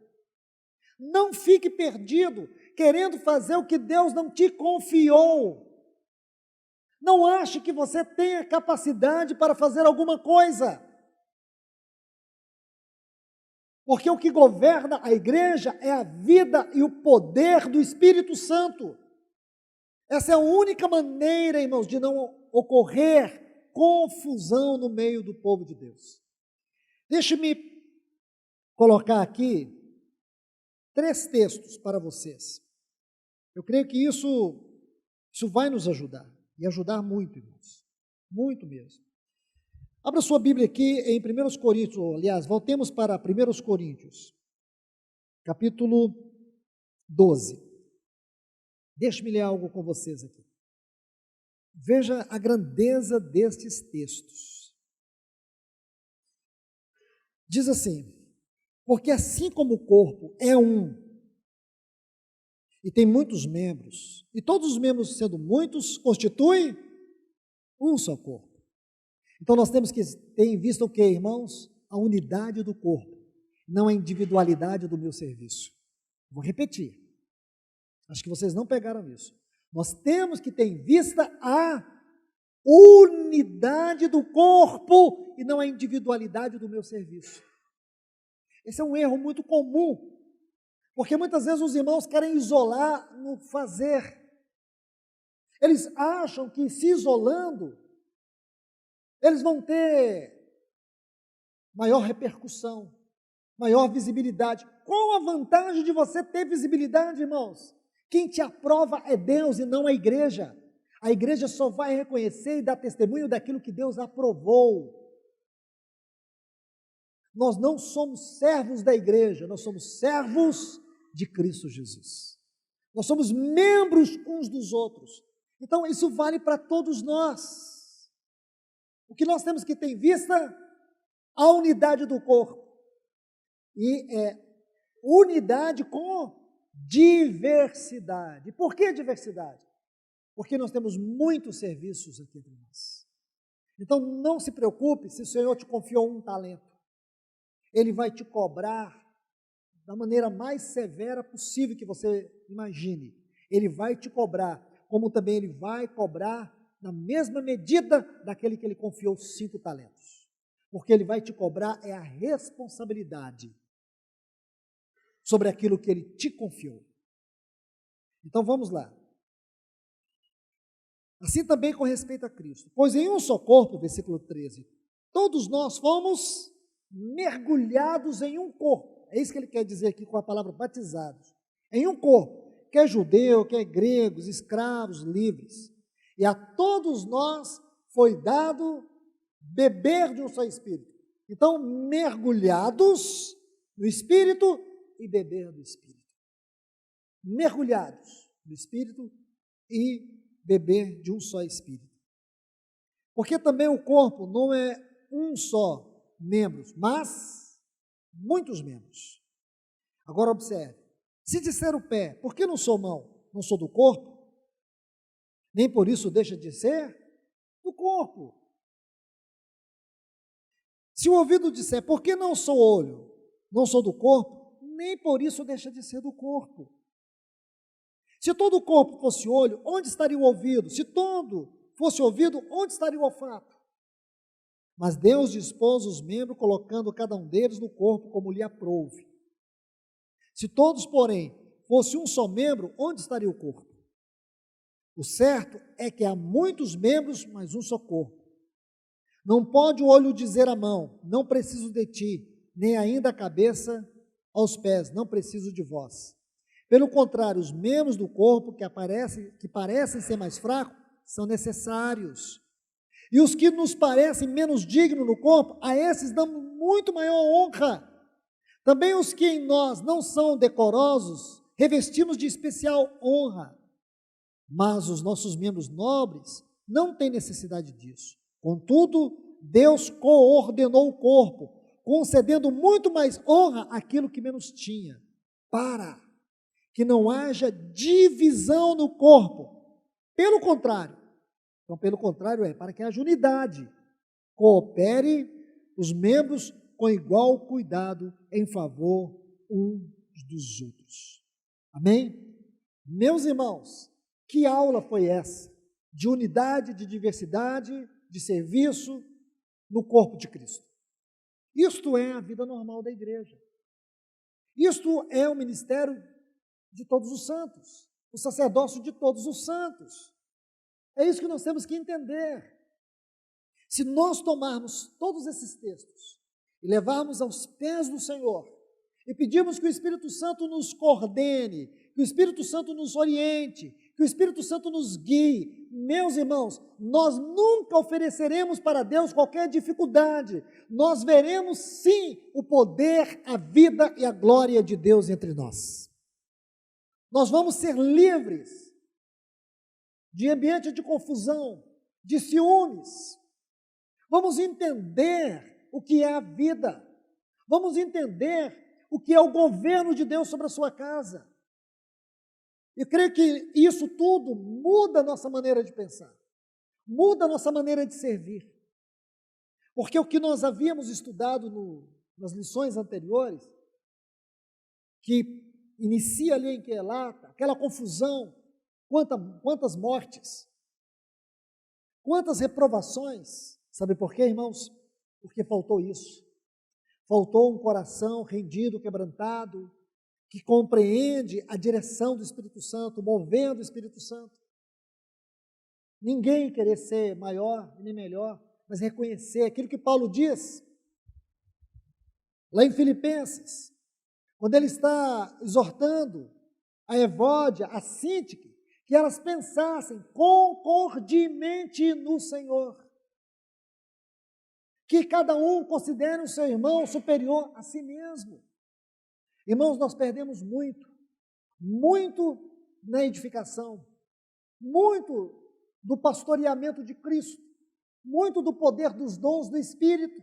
Não fique perdido, querendo fazer o que Deus não te confiou. Não ache que você tenha capacidade para fazer alguma coisa. Porque o que governa a igreja é a vida e o poder do Espírito Santo. Essa é a única maneira, irmãos, de não ocorrer confusão no meio do povo de Deus. Deixe-me colocar aqui 3 textos para vocês. Eu creio que isso vai nos ajudar, e ajudar muito, irmãos, muito mesmo. Abra sua Bíblia aqui em 1 Coríntios, aliás, voltemos para 1 Coríntios, capítulo 12. Deixe-me ler algo com vocês aqui. Veja a grandeza destes textos. Diz assim, porque assim como o corpo é um, e tem muitos membros, e todos os membros sendo muitos, constituem um só corpo. Então nós temos que ter em vista o que, irmãos? A unidade do corpo, não a individualidade do meu serviço. Vou repetir, acho que vocês não pegaram isso. Nós temos que ter em vista a unidade do corpo e não a individualidade do meu serviço. Esse é um erro muito comum, porque muitas vezes os irmãos querem isolar no fazer. Eles acham que se isolando, eles vão ter maior repercussão, maior visibilidade. Qual a vantagem de você ter visibilidade, irmãos? Quem te aprova é Deus e não a igreja. A igreja só vai reconhecer e dar testemunho daquilo que Deus aprovou. Nós não somos servos da igreja, nós somos servos de Cristo Jesus. Nós somos membros uns dos outros. Então, isso vale para todos nós. O que nós temos que ter em vista? A unidade do corpo. E é unidade com diversidade. Por que diversidade? Porque nós temos muitos serviços aqui entre nós. Então, não se preocupe se o Senhor te confiou um talento. Ele vai te cobrar da maneira mais severa possível que você imagine. Ele vai te cobrar, como também Ele vai cobrar na mesma medida daquele que Ele confiou 5 talentos. Porque Ele vai te cobrar é a responsabilidade sobre aquilo que Ele te confiou. Então vamos lá. Assim também com respeito a Cristo. Pois em um só corpo, versículo 13, todos nós fomos mergulhados em um corpo. É isso que ele quer dizer aqui com a palavra batizados. Em um corpo, quer judeu, quer gregos, escravos, livres. E a todos nós foi dado beber de um só Espírito. Então, mergulhados no Espírito e beber do Espírito. Mergulhados no Espírito e beber de um só Espírito. Porque também o corpo não é um só membros, mas muitos membros. Agora observe, se disser o pé, por que não sou mão? Não sou do corpo? Nem por isso deixa de ser do corpo. Se o ouvido disser, por que não sou olho? Não sou do corpo? Nem por isso deixa de ser do corpo. Se todo o corpo fosse olho, onde estaria o ouvido? Se todo fosse ouvido, onde estaria o olfato? Mas Deus dispôs os membros, colocando cada um deles no corpo como lhe aprouve. Se todos, porém, fosse um só membro, onde estaria o corpo? O certo é que há muitos membros, mas um só corpo. Não pode o olho dizer à mão, não preciso de ti, nem ainda a cabeça aos pés, não preciso de vós. Pelo contrário, os membros do corpo que parecem ser mais fracos, são necessários. E os que nos parecem menos dignos no corpo, a esses damos muito maior honra. Também os que em nós não são decorosos, revestimos de especial honra. Mas os nossos membros nobres não têm necessidade disso. Contudo, Deus coordenou o corpo, concedendo muito mais honra àquilo que menos tinha, para que não haja divisão no corpo. Pelo contrário, para que haja unidade. Coopere os membros com igual cuidado em favor uns dos outros. Amém? Meus irmãos, que aula foi essa? De unidade, de diversidade, de serviço no corpo de Cristo. Isto é a vida normal da igreja. Isto é o ministério de todos os santos, o sacerdócio de todos os santos. É isso que nós temos que entender. Se nós tomarmos todos esses textos e levarmos aos pés do Senhor e pedirmos que o Espírito Santo nos coordene, que o Espírito Santo nos oriente, que o Espírito Santo nos guie, meus irmãos, nós nunca ofereceremos para Deus qualquer dificuldade. Nós veremos sim o poder, a vida e a glória de Deus entre nós. Nós vamos ser livres de ambiente de confusão, de ciúmes. Vamos entender o que é a vida. Vamos entender o que é o governo de Deus sobre a sua casa. Eu creio que isso tudo muda a nossa maneira de pensar, muda a nossa maneira de servir. Porque o que nós havíamos estudado nas lições anteriores, que inicia ali em Quelata, aquela confusão, quantas mortes, quantas reprovações. Sabe por quê, irmãos? Porque faltou isso. Faltou um coração rendido, quebrantado, que compreende a direção do Espírito Santo, movendo o Espírito Santo. Ninguém querer ser maior nem melhor, mas reconhecer aquilo que Paulo diz lá em Filipenses, quando ele está exortando a Evódia, a Síntique, que elas pensassem concordemente no Senhor. Que cada um considere o seu irmão superior a si mesmo. Irmãos, nós perdemos muito na edificação, muito do pastoreamento de Cristo, muito do poder dos dons do Espírito,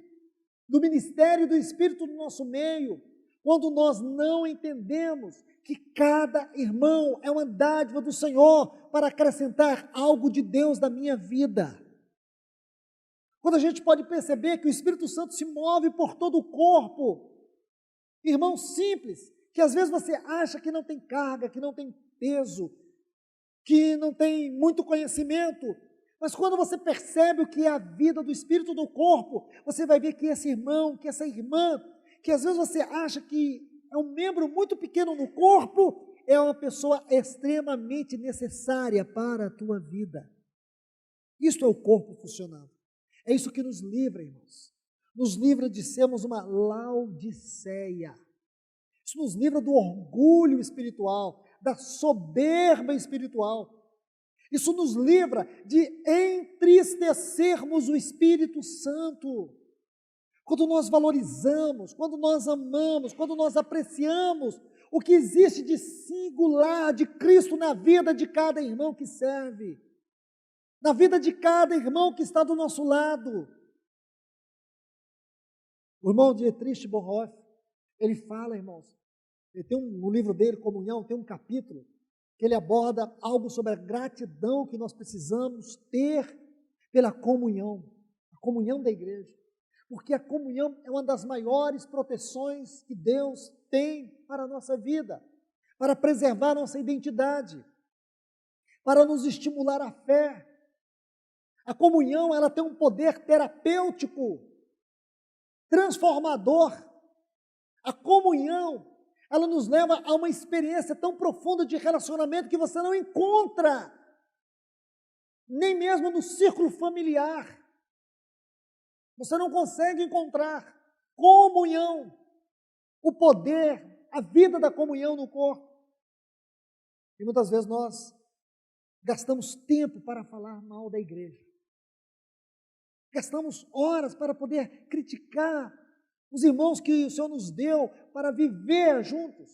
do ministério do Espírito no nosso meio, quando nós não entendemos que cada irmão é uma dádiva do Senhor para acrescentar algo de Deus na minha vida. Quando a gente pode perceber que o Espírito Santo se move por todo o corpo, irmão simples, que às vezes você acha que não tem carga, que não tem peso, que não tem muito conhecimento, mas quando você percebe o que é a vida do Espírito no corpo, você vai ver que esse irmão, que essa irmã, que às vezes você acha que é um membro muito pequeno no corpo, é uma pessoa extremamente necessária para a tua vida. Isto é o corpo funcionando. É isso que nos livra, irmãos. Nos livra de sermos uma Laodiceia. Isso nos livra do orgulho espiritual, da soberba espiritual. Isso nos livra de entristecermos o Espírito Santo. Quando nós valorizamos, quando nós amamos, quando nós apreciamos o que existe de singular de Cristo na vida de cada irmão que serve, na vida de cada irmão que está do nosso lado. O irmão Dietrich Bonhoeffer, ele fala, irmãos, ele tem no livro dele, Comunhão, tem um capítulo que ele aborda algo sobre a gratidão que nós precisamos ter pela comunhão, a comunhão da igreja. Porque a comunhão é uma das maiores proteções que Deus tem para a nossa vida, para preservar a nossa identidade, para nos estimular a fé. A comunhão, ela tem um poder terapêutico, transformador. A comunhão, ela nos leva a uma experiência tão profunda de relacionamento que você não encontra, nem mesmo no círculo familiar. Você não consegue encontrar comunhão, o poder, a vida da comunhão no corpo. E muitas vezes nós gastamos tempo para falar mal da igreja. Gastamos horas para poder criticar os irmãos que o Senhor nos deu para viver juntos.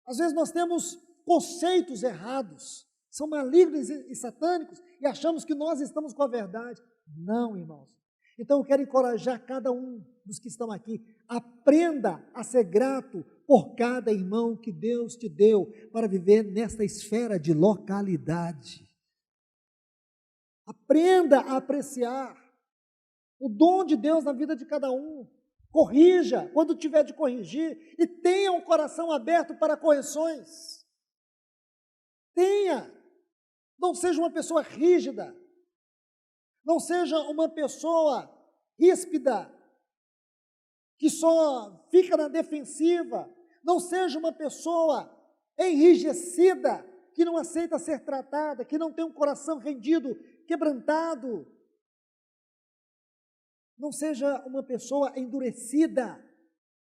Às vezes nós temos conceitos errados, são malignos e satânicos, e achamos que nós estamos com a verdade. Não, irmãos. Então eu quero encorajar cada um dos que estão aqui, aprenda a ser grato por cada irmão que Deus te deu para viver nesta esfera de localidade. Aprenda a apreciar o dom de Deus na vida de cada um. Corrija quando tiver de corrigir e tenha um coração aberto para correções. Tenha. Não seja uma pessoa rígida. Não seja uma pessoa ríspida, que só fica na defensiva. Não seja uma pessoa enrijecida, que não aceita ser tratada, que não tem um coração rendido, quebrantado. Não seja uma pessoa endurecida.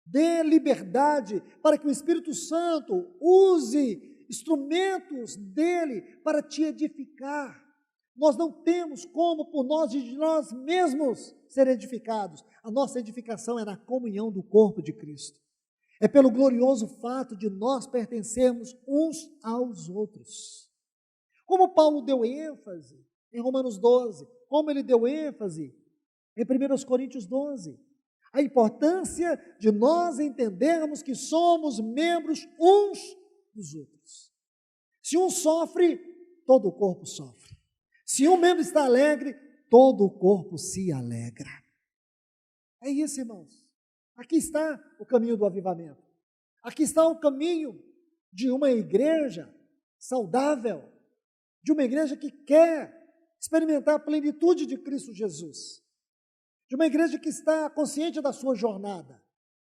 Dê liberdade para que o Espírito Santo use instrumentos dele para te edificar. Nós não temos como, por nós e de nós mesmos, ser edificados. A nossa edificação é na comunhão do corpo de Cristo. É pelo glorioso fato de nós pertencermos uns aos outros. Como Paulo deu ênfase em Romanos 12, como ele deu ênfase em 1 Coríntios 12. A importância de nós entendermos que somos membros uns dos outros. Se um sofre, todo o corpo sofre. Se um membro está alegre, todo o corpo se alegra. É isso, irmãos. Aqui está o caminho do avivamento. Aqui está o caminho de uma igreja saudável, de uma igreja que quer experimentar a plenitude de Cristo Jesus, de uma igreja que está consciente da sua jornada,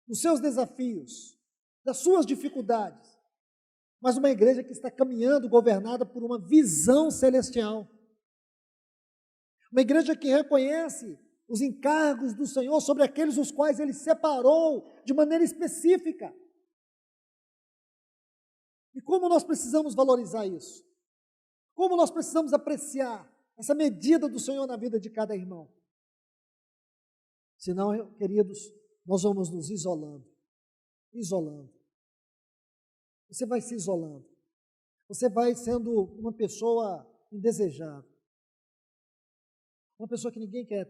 dos seus desafios, das suas dificuldades, mas uma igreja que está caminhando, governada por uma visão celestial. Uma igreja que reconhece os encargos do Senhor sobre aqueles os quais Ele separou de maneira específica. E como nós precisamos valorizar isso? Como nós precisamos apreciar essa medida do Senhor na vida de cada irmão? Senão, queridos, nós vamos nos isolando. Você vai se isolando. Você vai sendo uma pessoa indesejável. Uma pessoa que ninguém quer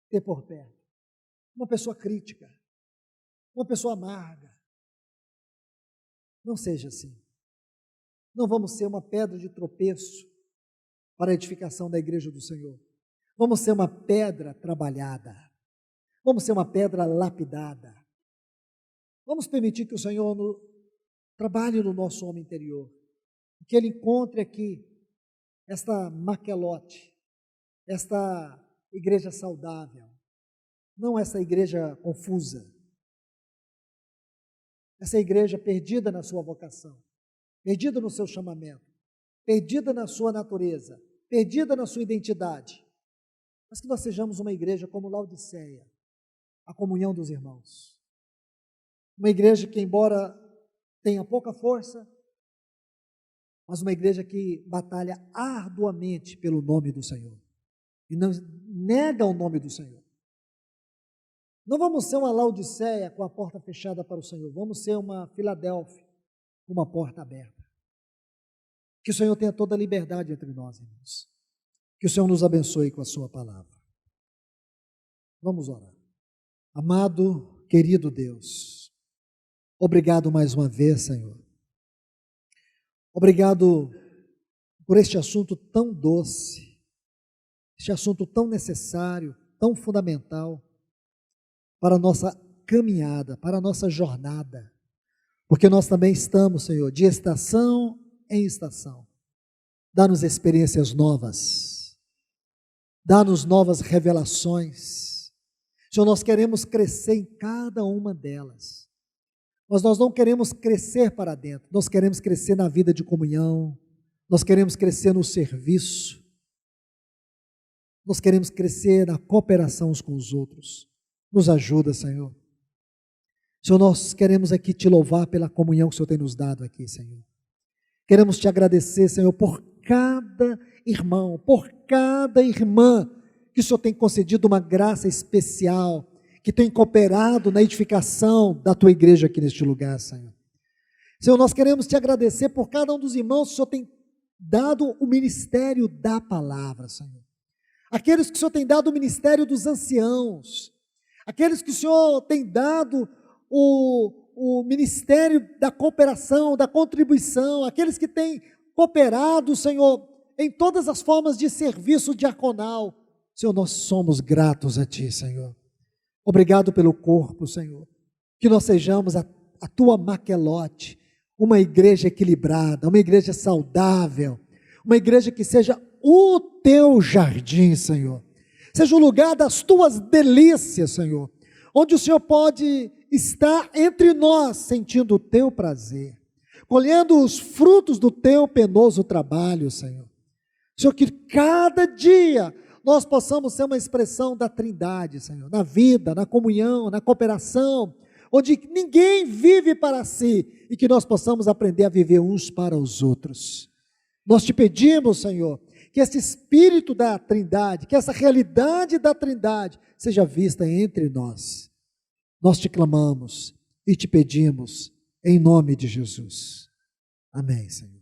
ter por perto. Uma pessoa crítica. Uma pessoa amarga. Não seja assim. Não vamos ser uma pedra de tropeço para a edificação da igreja do Senhor. Vamos ser uma pedra trabalhada. Vamos ser uma pedra lapidada. Vamos permitir que o Senhor trabalhe no nosso homem interior. Que Ele encontre aqui esta maquelote, esta igreja saudável, não essa igreja confusa. essa igreja perdida na sua vocação, perdida no seu chamamento, perdida na sua natureza, perdida na sua identidade, mas que nós sejamos uma igreja como Laodiceia, a comunhão dos irmãos. Uma igreja que, embora tenha pouca força, mas uma igreja que batalha arduamente pelo nome do Senhor e não nega o nome do Senhor. Não vamos ser uma Laodiceia com a porta fechada para o Senhor, vamos ser uma Filadélfia com uma porta aberta. Que o Senhor tenha toda a liberdade entre nós, irmãos. Que o Senhor nos abençoe com a sua palavra. Vamos orar. Amado, querido Deus, obrigado mais uma vez, Senhor. Obrigado por este assunto tão doce, este assunto tão necessário, tão fundamental para a nossa caminhada, para a nossa jornada, porque nós também estamos, Senhor, de estação em estação. Dá-nos experiências novas, dá-nos novas revelações. Senhor, nós queremos crescer em cada uma delas, mas nós não queremos crescer para dentro, nós queremos crescer na vida de comunhão, nós queremos crescer no serviço, nós queremos crescer na cooperação uns com os outros. Nos ajuda, Senhor. Senhor, nós queremos aqui te louvar pela comunhão que o Senhor tem nos dado aqui, Senhor. Queremos te agradecer, Senhor, por cada irmão, por cada irmã que o Senhor tem concedido uma graça especial, que tem cooperado na edificação da tua igreja aqui neste lugar, Senhor. Senhor, nós queremos te agradecer por cada um dos irmãos que o Senhor tem dado o ministério da palavra, Senhor. Aqueles que o Senhor tem dado o ministério dos anciãos, aqueles que o Senhor tem dado o ministério da cooperação, da contribuição, aqueles que têm cooperado, Senhor, em todas as formas de serviço diaconal. Senhor, nós somos gratos a Ti, Senhor. Obrigado pelo corpo, Senhor. Que nós sejamos a Tua maquelote, uma igreja equilibrada, uma igreja saudável, uma igreja que seja o Teu jardim, Senhor. Seja o lugar das Tuas delícias, Senhor, onde o Senhor pode estar entre nós, sentindo o Teu prazer, colhendo os frutos do Teu penoso trabalho, Senhor. Senhor, que cada dia nós possamos ser uma expressão da Trindade, Senhor, na vida, na comunhão, na cooperação, onde ninguém vive para si e que nós possamos aprender a viver uns para os outros. Nós te pedimos, Senhor, que esse espírito da Trindade, que essa realidade da Trindade seja vista entre nós. Nós te clamamos e te pedimos em nome de Jesus. Amém, Senhor.